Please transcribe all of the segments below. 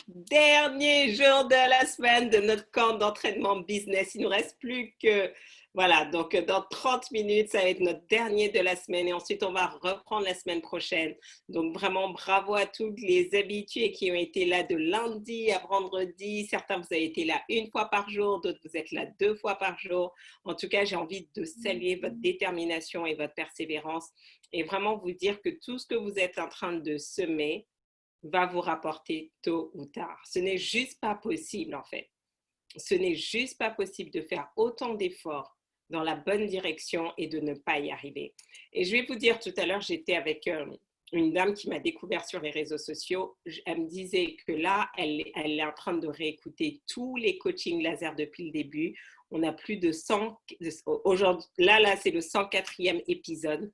Dernier jour de la semaine de notre camp d'entraînement business. Il ne nous reste plus que, voilà, donc dans 30 minutes, ça va être notre dernier de la semaine et ensuite on va reprendre la semaine prochaine. Donc vraiment bravo à tous les habitués qui ont été là de lundi à vendredi. Certains, vous avez été là une fois par jour, d'autres, vous êtes là 2 fois par jour. En tout cas, j'ai envie de saluer votre détermination et votre persévérance et vraiment vous dire que tout ce que vous êtes en train de semer va vous rapporter tôt ou tard. Ce n'est juste pas possible en fait. Ce n'est juste pas possible de faire autant d'efforts dans la bonne direction et de ne pas y arriver. Et je vais vous dire, tout à l'heure, j'étais avec une dame qui m'a découvert sur les réseaux sociaux. Elle me disait que là, elle est en train de réécouter tous les coachings laser depuis le début. On a plus de 100, aujourd'hui, là, c'est le 104e épisode.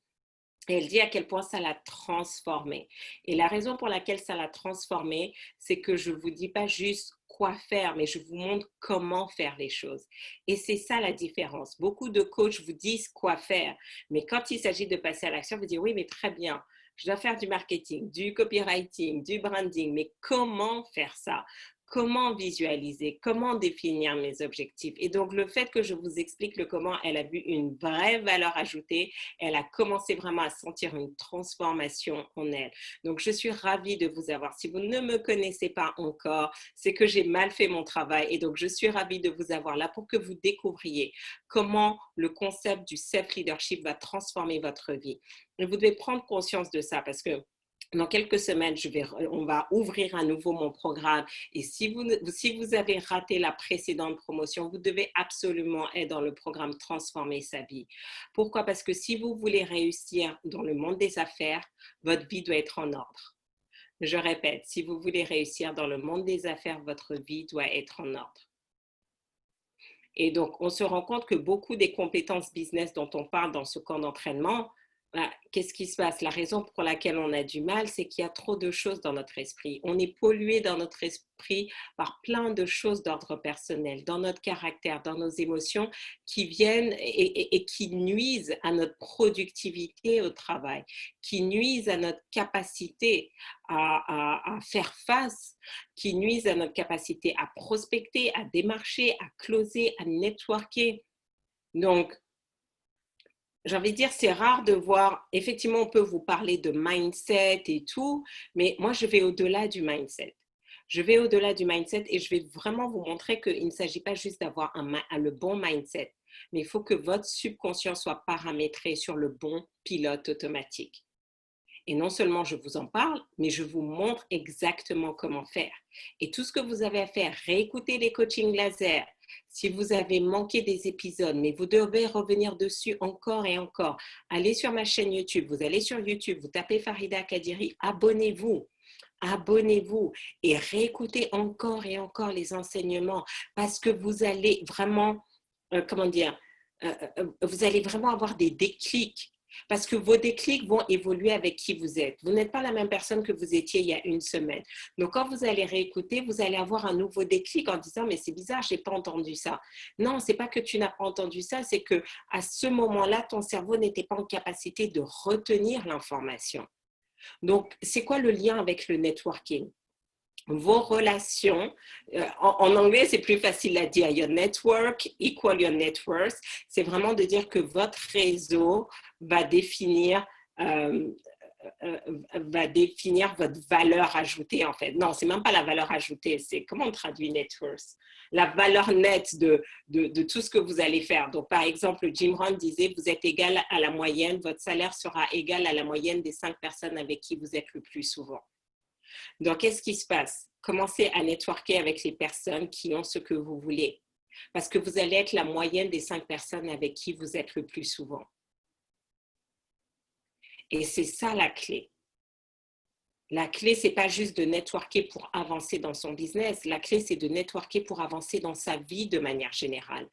Et elle dit à quel point ça l'a transformée. Et la raison pour laquelle ça l'a transformée, c'est que je ne vous dis pas juste quoi faire, mais je vous montre comment faire les choses. Et c'est ça la différence. Beaucoup de coachs vous disent quoi faire, mais quand il s'agit de passer à l'action, vous dites oui, mais très bien. Je dois faire du marketing, du copywriting, du branding, mais comment faire ça? Comment visualiser, comment définir mes objectifs. Et donc, le fait que je vous explique le comment, elle a vu une vraie valeur ajoutée. Elle a commencé vraiment à sentir une transformation en elle. Donc, je suis ravie de vous avoir. Si vous ne me connaissez pas encore, c'est que j'ai mal fait mon travail. Et donc, je suis ravie de vous avoir là pour que vous découvriez comment le concept du self-leadership va transformer votre vie. Et vous devez prendre conscience de ça parce que dans quelques semaines, on va ouvrir à nouveau mon programme. Et si vous avez raté la précédente promotion, vous devez absolument être dans le programme Transformer sa vie. Pourquoi? Parce que si vous voulez réussir dans le monde des affaires, votre vie doit être en ordre. Je répète, si vous voulez réussir dans le monde des affaires, votre vie doit être en ordre. Et donc, on se rend compte que beaucoup des compétences business dont on parle dans ce camp d'entraînement, qu'est-ce qui se passe? La raison pour laquelle on a du mal, c'est qu'il y a trop de choses dans notre esprit. On est pollué dans notre esprit par plein de choses d'ordre personnel, dans notre caractère, dans nos émotions qui viennent et qui nuisent à notre productivité au travail, qui nuisent à notre capacité à faire face, qui nuisent à notre capacité à prospecter, à démarcher, à closer, à networker. Donc, j'ai envie de dire, c'est rare de voir, effectivement, on peut vous parler de mindset et tout, mais moi, je vais au-delà du mindset. Je vais au-delà du mindset et je vais vraiment vous montrer qu'il ne s'agit pas juste d'avoir le bon mindset, mais il faut que votre subconscient soit paramétré sur le bon pilote automatique. Et non seulement je vous en parle, mais je vous montre exactement comment faire. Et tout ce que vous avez à faire, réécouter les coachings laser. Si vous avez manqué des épisodes, mais vous devez revenir dessus encore et encore, allez sur ma chaîne YouTube, vous allez sur YouTube, vous tapez Farida Kadiri, abonnez-vous. Abonnez-vous et réécoutez encore et encore les enseignements parce que vous allez vraiment, vous allez vraiment avoir des déclics. Parce que vos déclics vont évoluer avec qui vous êtes. Vous n'êtes pas la même personne que vous étiez il y a une semaine. Donc, quand vous allez réécouter, vous allez avoir un nouveau déclic en disant « mais c'est bizarre, je n'ai pas entendu ça ». Non, ce n'est pas que tu n'as pas entendu ça, c'est qu'à ce moment-là, ton cerveau n'était pas en capacité de retenir l'information. Donc, c'est quoi le lien avec le networking? Vos relations, en anglais c'est plus facile à dire, your network equal your net worth, c'est vraiment de dire que votre réseau va définir votre valeur ajoutée en fait. Non, c'est même pas la valeur ajoutée, c'est comment on traduit net worth? La valeur nette de tout ce que vous allez faire. Donc par exemple, Jim Rohn disait, vous êtes égal à la moyenne, votre salaire sera égal à la moyenne des 5 personnes avec qui vous êtes le plus souvent. Donc, qu'est-ce qui se passe? Commencez à networker avec les personnes qui ont ce que vous voulez. Parce que vous allez être la moyenne des 5 personnes avec qui vous êtes le plus souvent. Et c'est ça la clé. La clé, ce n'est pas juste de networker pour avancer dans son business. La clé, c'est de networker pour avancer dans sa vie de manière générale.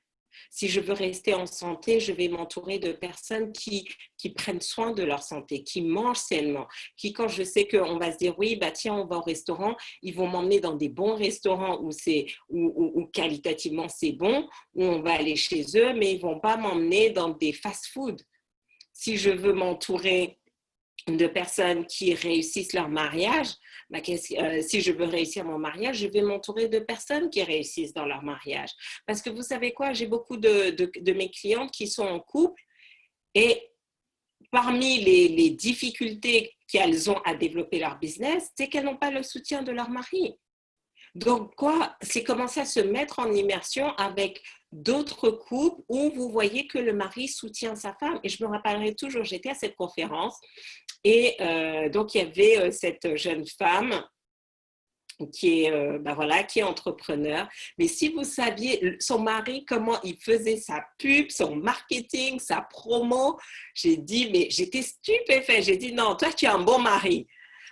Si je veux rester en santé, je vais m'entourer de personnes qui prennent soin de leur santé, qui mangent sainement, qui, quand je sais qu'on va se dire, oui, bah tiens, on va au restaurant, ils vont m'emmener dans des bons restaurants où qualitativement c'est bon, où on va aller chez eux, mais ils ne vont pas m'emmener dans des fast-food. Si je veux m'entourer de personnes qui réussissent leur mariage, si je veux réussir mon mariage, je vais m'entourer de personnes qui réussissent dans leur mariage. Parce que vous savez quoi, j'ai beaucoup de mes clientes qui sont en couple et parmi les difficultés qu'elles ont à développer leur business, c'est qu'elles n'ont pas le soutien de leur mari. Donc, c'est commencer à se mettre en immersion avec d'autres couples où vous voyez que le mari soutient sa femme. Et je me rappellerai toujours, j'étais à cette conférence et donc il y avait cette jeune femme qui est entrepreneur. Mais si vous saviez son mari, comment il faisait sa pub, son marketing, sa promo, j'étais stupéfaite. J'ai dit, non, toi, tu as un bon mari.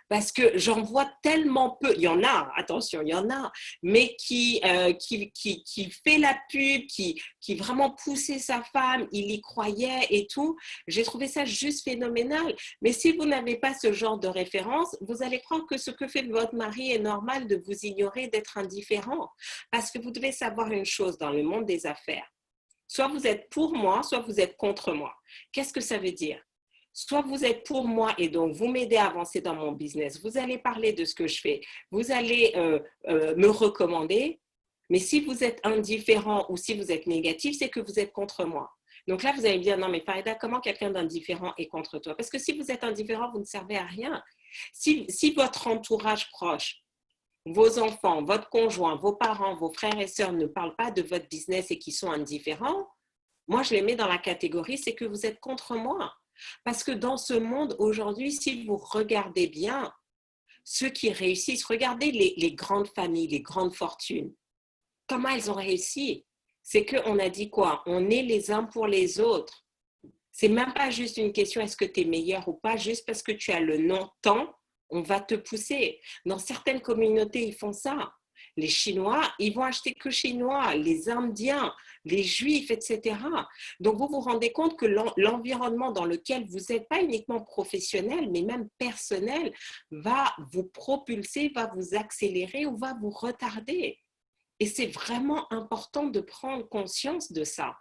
Parce que j'en vois tellement peu, il y en a, attention, il y en a, mais qui fait la pub, qui vraiment poussait sa femme, il y croyait et tout. J'ai trouvé ça juste phénoménal. Mais si vous n'avez pas ce genre de référence, vous allez croire que ce que fait votre mari est normal de vous ignorer, d'être indifférent. Parce que vous devez savoir une chose dans le monde des affaires. Soit vous êtes pour moi, soit vous êtes contre moi. Qu'est-ce que ça veut dire? Soit vous êtes pour moi et donc vous m'aidez à avancer dans mon business, vous allez parler de ce que je fais, vous allez me recommander, mais si vous êtes indifférent ou si vous êtes négatif, c'est que vous êtes contre moi. Donc là, vous allez me dire, non mais Farida, comment quelqu'un d'indifférent est contre toi? Parce que si vous êtes indifférent, vous ne servez à rien. Si votre entourage proche, vos enfants, votre conjoint, vos parents, vos frères et sœurs ne parlent pas de votre business et qui sont indifférents, moi je les mets dans la catégorie, c'est que vous êtes contre moi. Parce que dans ce monde aujourd'hui, si vous regardez bien, ceux qui réussissent, regardez les grandes familles, les grandes fortunes. Comment elles ont réussi? C'est qu'on a dit quoi? On est les uns pour les autres. C'est même pas juste une question est-ce que tu es meilleur ou pas, juste parce que tu as le nom tant, on va te pousser. Dans certaines communautés, ils font ça. Les Chinois, ils vont acheter que chinois, les Indiens, les Juifs, etc. Donc, vous vous rendez compte que l'environnement dans lequel vous n'êtes pas uniquement professionnel, mais même personnel, va vous propulser, va vous accélérer ou va vous retarder. Et c'est vraiment important de prendre conscience de ça.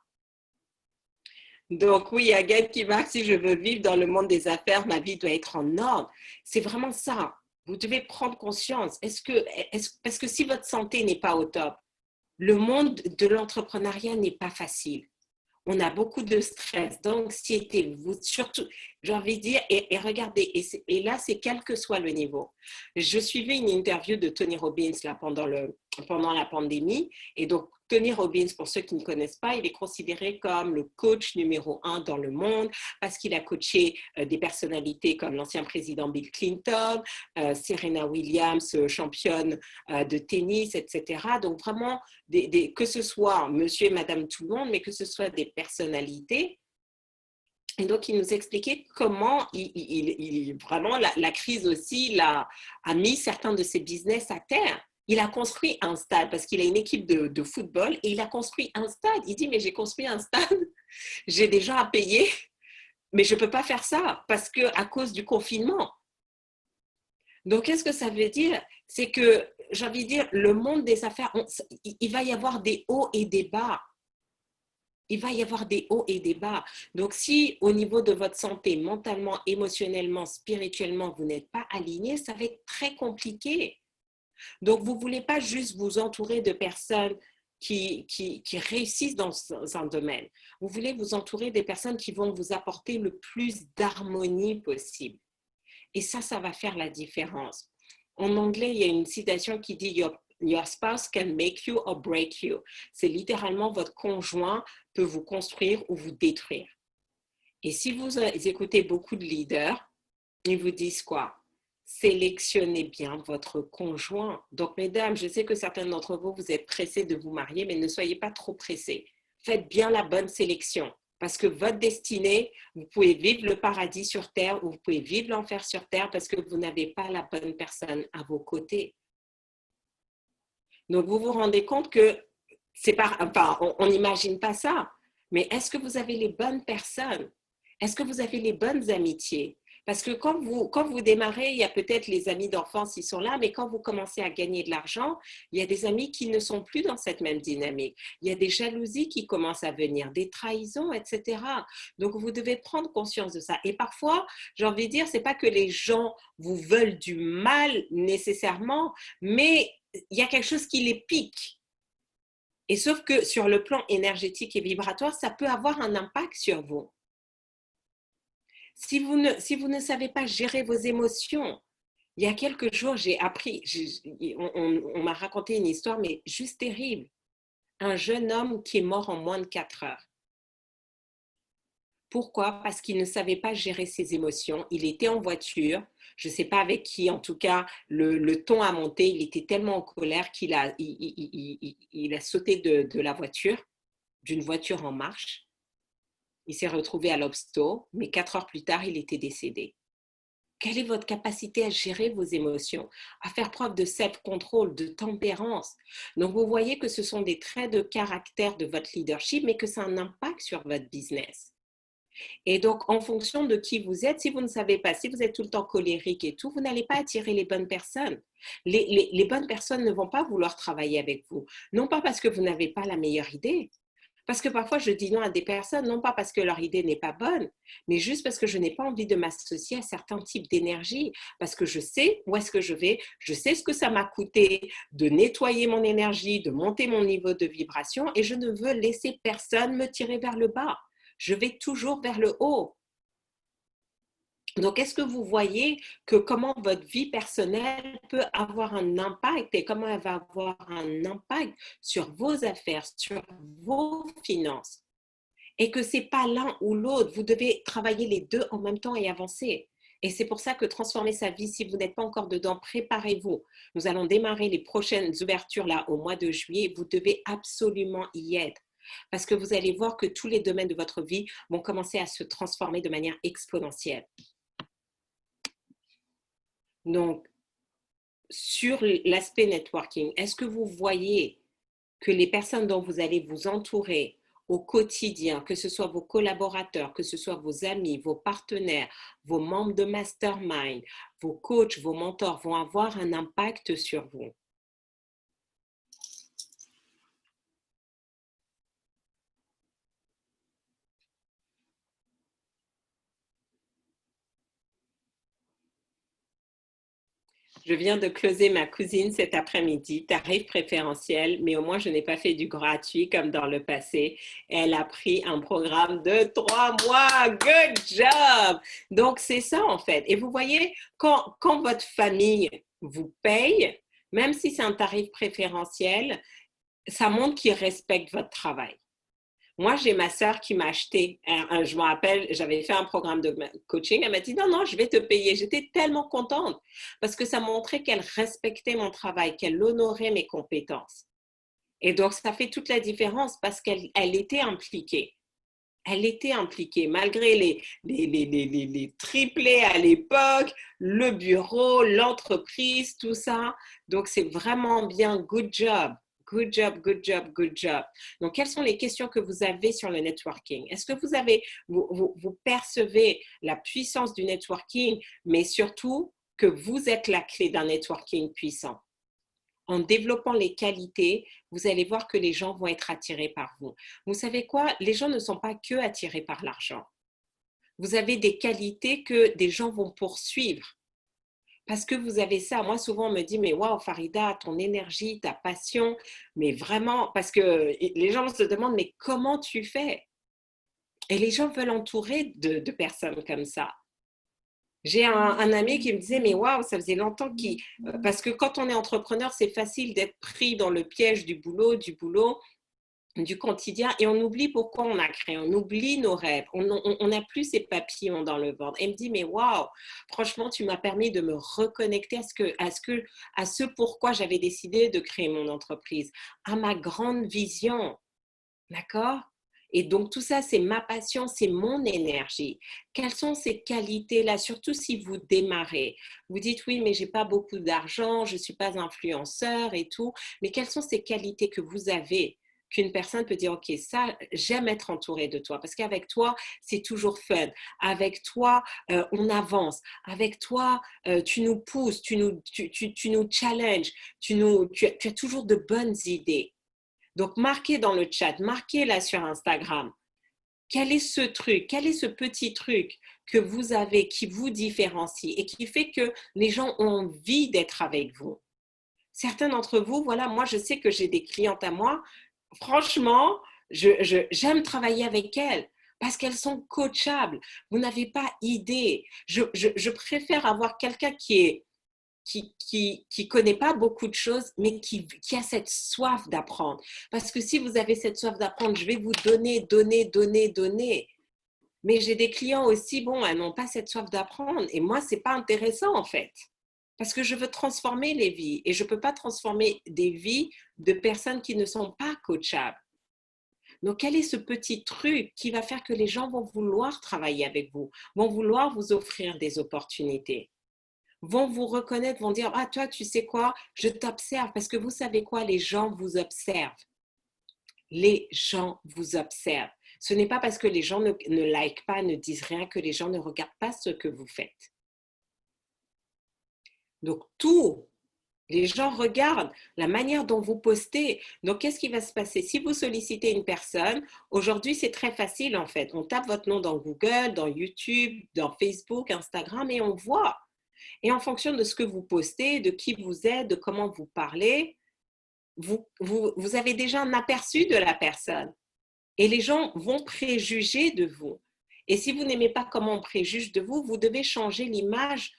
Donc oui, Agathe qui marque, si je veux vivre dans le monde des affaires, ma vie doit être en ordre. C'est vraiment ça. Vous devez prendre conscience. Parce que si votre santé n'est pas au top, le monde de l'entrepreneuriat n'est pas facile. On a beaucoup de stress, d'anxiété, surtout, j'ai envie de dire, et regardez, et là, c'est quel que soit le niveau. Je suivais une interview de Tony Robbins là, pendant la pandémie, et donc Tony Robbins, pour ceux qui ne connaissent pas, il est considéré comme le coach numéro 1 dans le monde parce qu'il a coaché des personnalités comme l'ancien président Bill Clinton, Serena Williams, championne de tennis, etc. Donc vraiment, que ce soit monsieur et madame tout le monde, mais que ce soit des personnalités. Et donc, il nous expliquait comment vraiment la crise aussi a mis certains de ses business à terre. Il a construit un stade parce qu'il a une équipe de football et il a construit un stade. Il dit, mais j'ai construit un stade, j'ai des gens à payer, mais je ne peux pas faire ça parce qu'à cause du confinement. Donc, qu'est-ce que ça veut dire? C'est que, j'ai envie de dire, le monde des affaires, il va y avoir des hauts et des bas. Il va y avoir des hauts et des bas. Donc, si au niveau de votre santé, mentalement, émotionnellement, spirituellement, vous n'êtes pas aligné, ça va être très compliqué. Donc, vous ne voulez pas juste vous entourer de personnes qui réussissent dans un domaine. Vous voulez vous entourer des personnes qui vont vous apporter le plus d'harmonie possible. Et ça va faire la différence. En anglais, il y a une citation qui dit Your spouse can make you or break you. C'est littéralement votre conjoint peut vous construire ou vous détruire. Et si vous écoutez beaucoup de leaders, ils vous disent quoi? Sélectionnez bien votre conjoint. Donc, mesdames, je sais que certains d'entre vous, vous êtes pressés de vous marier, mais ne soyez pas trop pressés. Faites bien la bonne sélection. Parce que votre destinée, vous pouvez vivre le paradis sur terre ou vous pouvez vivre l'enfer sur terre parce que vous n'avez pas la bonne personne à vos côtés. Donc, vous vous rendez compte que on n'imagine pas ça. Mais est-ce que vous avez les bonnes personnes? Est-ce que vous avez les bonnes amitiés? Parce que quand vous démarrez, il y a peut-être les amis d'enfance, ils sont là, mais quand vous commencez à gagner de l'argent, il y a des amis qui ne sont plus dans cette même dynamique. Il y a des jalousies qui commencent à venir, des trahisons, etc. Donc, vous devez prendre conscience de ça. Et parfois, j'ai envie de dire, c'est pas que les gens vous veulent du mal nécessairement, mais il y a quelque chose qui les pique. Et sauf que sur le plan énergétique et vibratoire, ça peut avoir un impact sur vous. Si vous ne savez pas gérer vos émotions, il y a quelques jours, j'ai appris, on m'a raconté une histoire, mais juste terrible. Un jeune homme qui est mort en moins de 4 heures. Pourquoi? Parce qu'il ne savait pas gérer ses émotions. Il était en voiture, je ne sais pas avec qui, en tout cas, le ton a monté. Il était tellement en colère qu'il a, il a sauté de la voiture, d'une voiture en marche. Il s'est retrouvé à l'hôpital, mais 4 heures plus tard, il était décédé. Quelle est votre capacité à gérer vos émotions, à faire preuve de self-control, de tempérance? Donc, vous voyez que ce sont des traits de caractère de votre leadership, mais que ça a un impact sur votre business. Et donc, en fonction de qui vous êtes, si vous ne savez pas, si vous êtes tout le temps colérique et tout, vous n'allez pas attirer les bonnes personnes. Les bonnes personnes ne vont pas vouloir travailler avec vous. Non pas parce que vous n'avez pas la meilleure idée, parce que parfois, je dis non à des personnes, non pas parce que leur idée n'est pas bonne, mais juste parce que je n'ai pas envie de m'associer à certains types d'énergie, parce que je sais où est-ce que je vais, je sais ce que ça m'a coûté de nettoyer mon énergie, de monter mon niveau de vibration, et je ne veux laisser personne me tirer vers le bas. Je vais toujours vers le haut. Donc, est-ce que vous voyez que comment votre vie personnelle peut avoir un impact et comment elle va avoir un impact sur vos affaires, sur vos finances? Et que ce n'est pas l'un ou l'autre, vous devez travailler les deux en même temps et avancer. Et c'est pour ça que transformer sa vie, si vous n'êtes pas encore dedans, préparez-vous. Nous allons démarrer les prochaines ouvertures là au mois de juillet. Vous devez absolument y être. Parce que vous allez voir que tous les domaines de votre vie vont commencer à se transformer de manière exponentielle. Donc, sur l'aspect networking, est-ce que vous voyez que les personnes dont vous allez vous entourer au quotidien, que ce soit vos collaborateurs, que ce soit vos amis, vos partenaires, vos membres de mastermind, vos coachs, vos mentors, vont avoir un impact sur vous? Je viens de closer ma cousine cet après-midi, tarif préférentiel, mais au moins je n'ai pas fait du gratuit comme dans le passé. Elle a pris un programme de 3 mois. Good job! Donc c'est ça en fait. Et vous voyez, quand votre famille vous paye, même si c'est un tarif préférentiel, ça montre qu'ils respectent votre travail. Moi, j'ai ma sœur qui m'a acheté, je me rappelle, j'avais fait un programme de coaching, elle m'a dit non, non, je vais te payer. J'étais tellement contente parce que ça montrait qu'elle respectait mon travail, qu'elle honorait mes compétences. Et donc, ça fait toute la différence parce qu'elle était impliquée. Elle était impliquée, malgré les triplés à l'époque, le bureau, l'entreprise, tout ça. Donc, c'est vraiment bien, good job. Good job, good job, good job. Donc, quelles sont les questions que vous avez sur le networking? Est-ce que vous percevez la puissance du networking, mais surtout que vous êtes la clé d'un networking puissant? En développant les qualités, vous allez voir que les gens vont être attirés par vous. Vous savez quoi? Les gens ne sont pas que attirés par l'argent. Vous avez des qualités que des gens vont poursuivre. Parce que vous avez ça. Moi, souvent, on me dit, mais waouh, Farida, ton énergie, ta passion, mais vraiment, parce que les gens se demandent, mais comment tu fais? Et les gens veulent entourer de personnes comme ça. J'ai un ami qui me disait, mais waouh, ça faisait longtemps qu'il... Parce que quand on est entrepreneur, c'est facile d'être pris dans le piège du boulot, du quotidien, et on oublie pourquoi on a créé, on oublie nos rêves, on n'a plus ces papillons dans le ventre. Elle me dit, mais waouh, franchement, tu m'as permis de me reconnecter à ce pourquoi j'avais décidé de créer mon entreprise, à ma grande vision. D'accord? Et donc, tout ça, c'est ma passion, c'est mon énergie. Quelles sont ces qualités-là, surtout si vous démarrez? Vous dites, oui, mais je n'ai pas beaucoup d'argent, je ne suis pas influenceur et tout. Mais quelles sont ces qualités que vous avez, qu'une personne peut dire, OK, ça, j'aime être entourée de toi parce qu'avec toi, c'est toujours fun. Avec toi, on avance. Avec toi, tu nous pousses, tu nous challenges, tu as toujours de bonnes idées. Donc, marquez dans le chat, marquez-la sur Instagram. Quel est ce truc, quel est ce petit truc que vous avez qui vous différencie et qui fait que les gens ont envie d'être avec vous? Certains d'entre vous, voilà, moi je sais que j'ai des clientes à moi, franchement, j'aime travailler avec elles parce qu'elles sont coachables. Vous n'avez pas idée. Je préfère avoir quelqu'un qui connaît pas beaucoup de choses, mais qui a cette soif d'apprendre. Parce que si vous avez cette soif d'apprendre, je vais vous donner. Mais j'ai des clients aussi, bon, elles n'ont pas cette soif d'apprendre. Et moi, c'est pas intéressant, en fait. Parce que je veux transformer les vies. Et je ne peux pas transformer des vies de personnes qui ne sont pas coachables. Donc, quel est ce petit truc qui va faire que les gens vont vouloir travailler avec vous, vont vouloir vous offrir des opportunités, vont vous reconnaître, vont dire, ah, toi, tu sais quoi, je t'observe. Parce que vous savez quoi, les gens vous observent. Les gens vous observent. Ce n'est pas parce que les gens ne likent pas, ne disent rien, que les gens ne regardent pas ce que vous faites. Donc, tout, les gens regardent la manière dont vous postez. Donc, qu'est-ce qui va se passer? Si vous sollicitez une personne, aujourd'hui, c'est très facile en fait. On tape votre nom dans Google, dans YouTube, dans Facebook, Instagram et on voit. Et en fonction de ce que vous postez, de qui vous êtes, de comment vous parlez, vous avez déjà un aperçu de la personne. Et les gens vont préjuger de vous. Et si vous n'aimez pas comment on préjuge de vous, vous devez changer l'image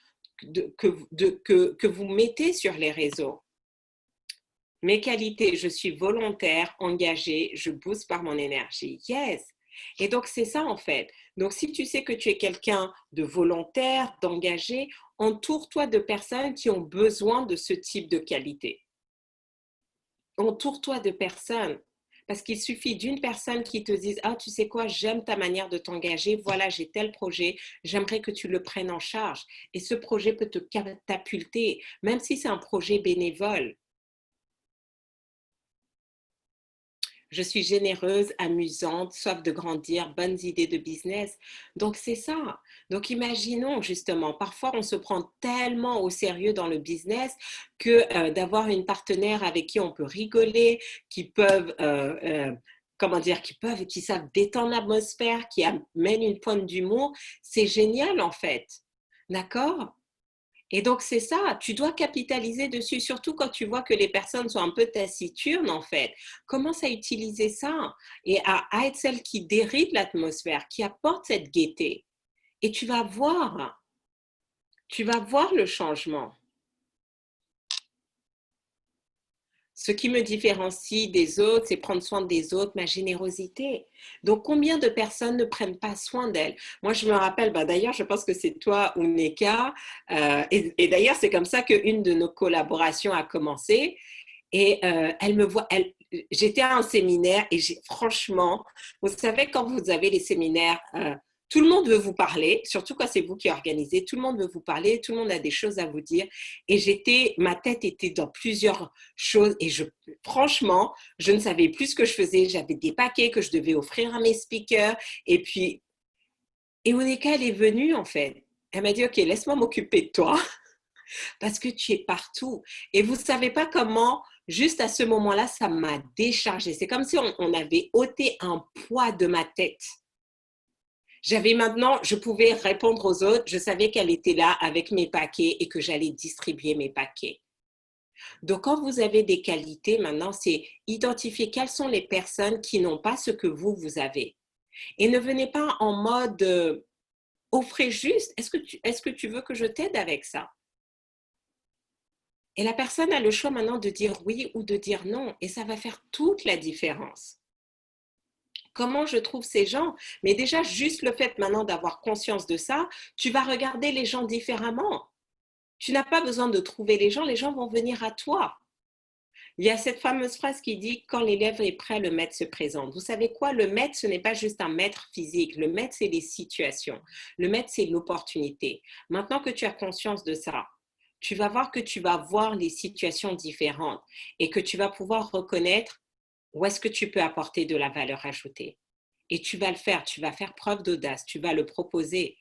que vous mettez sur les réseaux. Mes qualités, je suis volontaire, engagée, je booste par mon énergie. Yes. Et donc, c'est ça en fait. Donc, si tu sais que tu es quelqu'un de volontaire, d'engagé, entoure-toi de personnes qui ont besoin de ce type de qualité. Entoure-toi de personnes. Parce qu'il suffit d'une personne qui te dise, ah, tu sais quoi, j'aime ta manière de t'engager, voilà, j'ai tel projet, j'aimerais que tu le prennes en charge. Et ce projet peut te catapulter, même si c'est un projet bénévole. Je suis généreuse, amusante, soif de grandir, bonnes idées de business. Donc, c'est ça. Donc, imaginons justement, parfois on se prend tellement au sérieux dans le business que d'avoir une partenaire avec qui on peut rigoler, qui peuvent, comment dire, qui savent détendre l'atmosphère, qui amènent une pointe d'humour, c'est génial en fait. D'accord? Et donc, c'est ça, tu dois capitaliser dessus, surtout quand tu vois que les personnes sont un peu taciturnes, en fait. Commence à utiliser ça et à être celle qui déride l'atmosphère, qui apporte cette gaieté. Et tu vas voir le changement. Ce qui me différencie des autres, c'est prendre soin des autres, ma générosité. Donc, combien de personnes ne prennent pas soin d'elles? Moi, je me rappelle, d'ailleurs, je pense que c'est toi ou Neka, et d'ailleurs, c'est comme ça qu'une de nos collaborations a commencé. Et elle me voit, j'étais à un séminaire et franchement, vous savez, quand vous avez les séminaires, tout le monde veut vous parler, surtout quand c'est vous qui organisez, tout le monde veut vous parler, tout le monde a des choses à vous dire. Et ma tête était dans plusieurs choses et franchement, je ne savais plus ce que je faisais. J'avais des paquets que je devais offrir à mes speakers. Et Monica, elle est venue en fait. Elle m'a dit, OK, laisse-moi m'occuper de toi parce que tu es partout. Et vous ne savez pas comment, juste à ce moment-là, ça m'a déchargée. C'est comme si on avait ôté un poids de ma tête. Je pouvais répondre aux autres, je savais qu'elle était là avec mes paquets et que j'allais distribuer mes paquets. Donc, quand vous avez des qualités, maintenant, c'est identifier quelles sont les personnes qui n'ont pas ce que vous avez. Et ne venez pas en mode offrez juste, est-ce que tu veux que je t'aide avec ça? Et la personne a le choix maintenant de dire oui ou de dire non. Et ça va faire toute la différence. Comment je trouve ces gens? Mais déjà, juste le fait maintenant d'avoir conscience de ça, tu vas regarder les gens différemment. Tu n'as pas besoin de trouver les gens vont venir à toi. Il y a cette fameuse phrase qui dit « Quand l'élève est prêt, le maître se présente ». Vous savez quoi? Le maître, ce n'est pas juste un maître physique. Le maître, c'est les situations. Le maître, c'est l'opportunité. Maintenant que tu as conscience de ça, tu vas voir que tu vas voir les situations différentes et que tu vas pouvoir reconnaître Où est-ce que tu peux apporter de la valeur ajoutée? Et tu vas le faire, tu vas faire preuve d'audace, tu vas le proposer.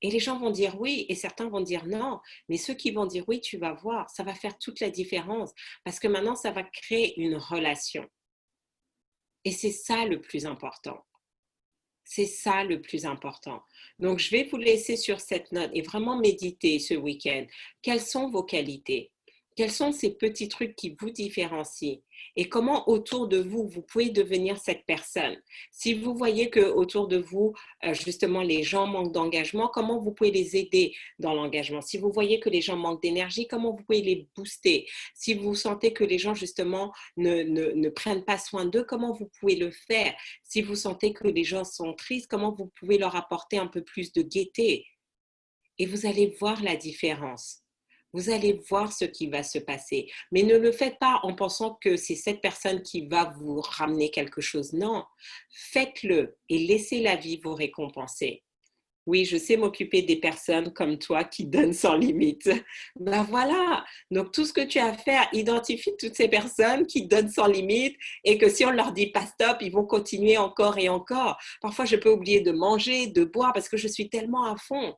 Et les gens vont dire oui et certains vont dire non. Mais ceux qui vont dire oui, tu vas voir, ça va faire toute la différence parce que maintenant, ça va créer une relation. Et c'est ça le plus important. C'est ça le plus important. Donc, je vais vous laisser sur cette note et vraiment méditer ce week-end. Quelles sont vos qualités? Quels sont ces petits trucs qui vous différencient? Et comment autour de vous, vous pouvez devenir cette personne? Si vous voyez que autour de vous, justement, les gens manquent d'engagement, comment vous pouvez les aider dans l'engagement? Si vous voyez que les gens manquent d'énergie, comment vous pouvez les booster? Si vous sentez que les gens, justement, ne prennent pas soin d'eux, comment vous pouvez le faire? Si vous sentez que les gens sont tristes, comment vous pouvez leur apporter un peu plus de gaieté? Et vous allez voir la différence. Vous allez voir ce qui va se passer. Mais ne le faites pas en pensant que c'est cette personne qui va vous ramener quelque chose. Non, faites-le et laissez la vie vous récompenser. Oui, je sais m'occuper des personnes comme toi qui donnent sans limite. Ben voilà, donc tout ce que tu as à faire, identifie toutes ces personnes qui donnent sans limite et que si on ne leur dit pas stop, ils vont continuer encore et encore. Parfois, je peux oublier de manger, de boire parce que je suis tellement à fond.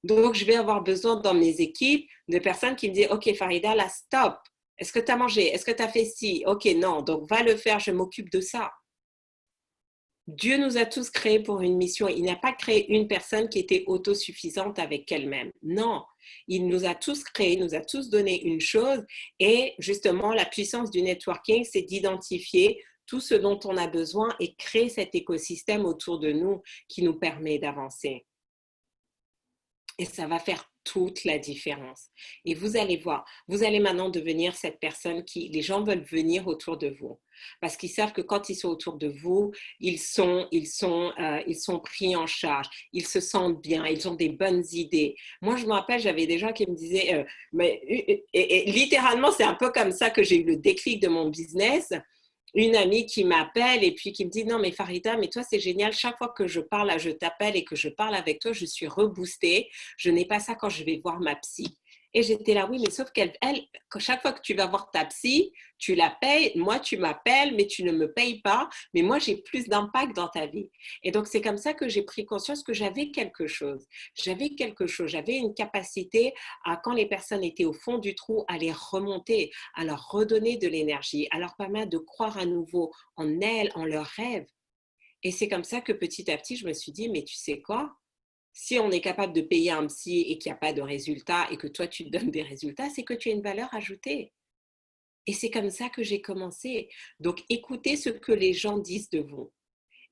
Donc, je vais avoir besoin dans mes équipes de personnes qui me disent, OK, Farida, là, stop. Est-ce que tu as mangé? Est-ce que tu as fait ci? OK, non, donc va le faire, je m'occupe de ça. Dieu nous a tous créés pour une mission. Il n'a pas créé une personne qui était autosuffisante avec elle-même. Non, il nous a tous créés, nous a tous donné une chose. Et justement, la puissance du networking, c'est d'identifier tout ce dont on a besoin et créer cet écosystème autour de nous qui nous permet d'avancer. Et ça va faire toute la différence. Et vous allez voir, vous allez maintenant devenir cette personne qui, les gens veulent venir autour de vous. Parce qu'ils savent que quand ils sont autour de vous, ils sont pris en charge, ils se sentent bien, ils ont des bonnes idées. Moi, je me rappelle, j'avais des gens qui me disaient, et littéralement, c'est un peu comme ça que j'ai eu le déclic de mon business. Une amie qui m'appelle et puis qui me dit non mais Farida, mais toi c'est génial, chaque fois que je parle, je t'appelle et que je parle avec toi, je suis reboostée. Je n'ai pas ça quand je vais voir ma psy. Et j'étais là, oui, mais sauf qu'elle, chaque fois que tu vas voir ta psy, tu la payes, moi tu m'appelles, mais tu ne me payes pas, mais moi j'ai plus d'impact dans ta vie. Et donc c'est comme ça que j'ai pris conscience que j'avais quelque chose. J'avais une capacité à, quand les personnes étaient au fond du trou, à les remonter, à leur redonner de l'énergie, à leur permettre de croire à nouveau en elles, en leurs rêves. Et c'est comme ça que petit à petit, je me suis dit, mais tu sais quoi? Si on est capable de payer un psy et qu'il n'y a pas de résultat et que toi, tu te donnes des résultats, c'est que tu as une valeur ajoutée. Et c'est comme ça que j'ai commencé. Donc, écoutez ce que les gens disent de vous.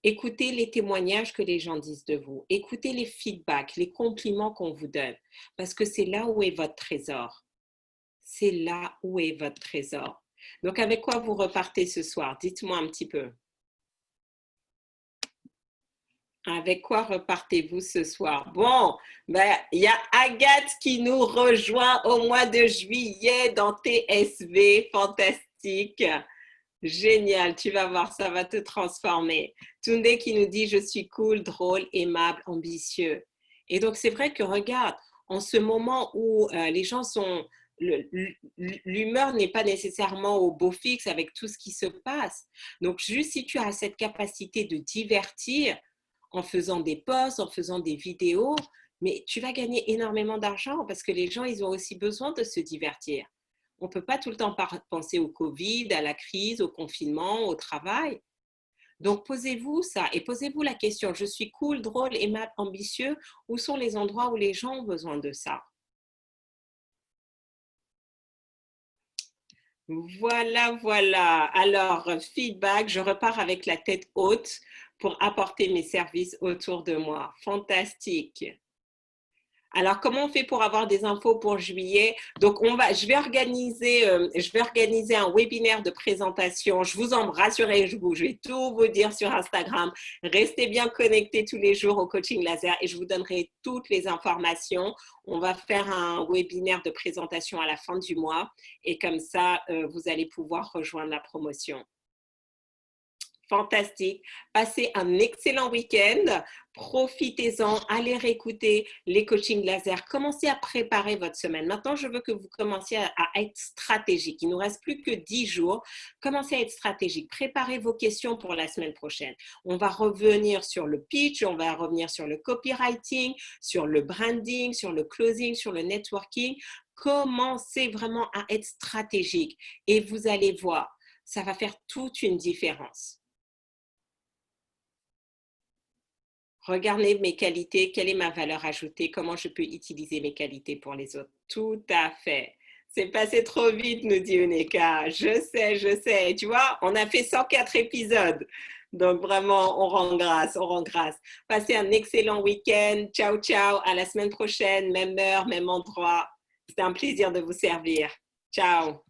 Écoutez les témoignages que les gens disent de vous. Écoutez les feedbacks, les compliments qu'on vous donne. Parce que c'est là où est votre trésor. C'est là où est votre trésor. Donc, avec quoi vous repartez ce soir? Dites-moi un petit peu. Avec quoi repartez-vous ce soir? Bon, ben, il y a Agathe qui nous rejoint au mois de juillet dans TSV. Fantastique. Génial, tu vas voir, ça va te transformer. Tunde qui nous dit, je suis cool, drôle, aimable, ambitieux. Et donc, c'est vrai que regarde, en ce moment où les gens sont... L'humeur n'est pas nécessairement au beau fixe avec tout ce qui se passe. Donc, juste si tu as cette capacité de divertir en faisant des posts, en faisant des vidéos, mais tu vas gagner énormément d'argent parce que les gens, ils ont aussi besoin de se divertir. On ne peut pas tout le temps penser au Covid, à la crise, au confinement, au travail. Donc, posez-vous ça et posez-vous la question, je suis cool, drôle, aimable, ambitieux, où sont les endroits où les gens ont besoin de ça? Voilà, voilà. Alors, feedback, je repars avec la tête haute pour apporter mes services autour de moi. Fantastique. Alors, comment on fait pour avoir des infos pour juillet? Donc, je vais organiser un webinaire de présentation. Je vous embrasse, rassurez-vous, je vais tout vous dire sur Instagram. Restez bien connectés tous les jours au coaching laser et je vous donnerai toutes les informations. On va faire un webinaire de présentation à la fin du mois et comme ça, vous allez pouvoir rejoindre la promotion. Fantastique. Passez un excellent week-end. Profitez-en. Allez réécouter les coachings laser. Commencez à préparer votre semaine. Maintenant, je veux que vous commenciez à être stratégique. Il ne nous reste plus que 10 jours. Commencez à être stratégique. Préparez vos questions pour la semaine prochaine. On va revenir sur le pitch, on va revenir sur le copywriting, sur le branding, sur le closing, sur le networking. Commencez vraiment à être stratégique et vous allez voir, ça va faire toute une différence. Regardez mes qualités, quelle est ma valeur ajoutée, comment je peux utiliser mes qualités pour les autres. Tout à fait. C'est passé trop vite, nous dit Uneka. Je sais, je sais. Et tu vois, on a fait 104 épisodes. Donc vraiment, on rend grâce, on rend grâce. Passez un excellent week-end. Ciao, ciao. À la semaine prochaine, même heure, même endroit. C'était un plaisir de vous servir. Ciao.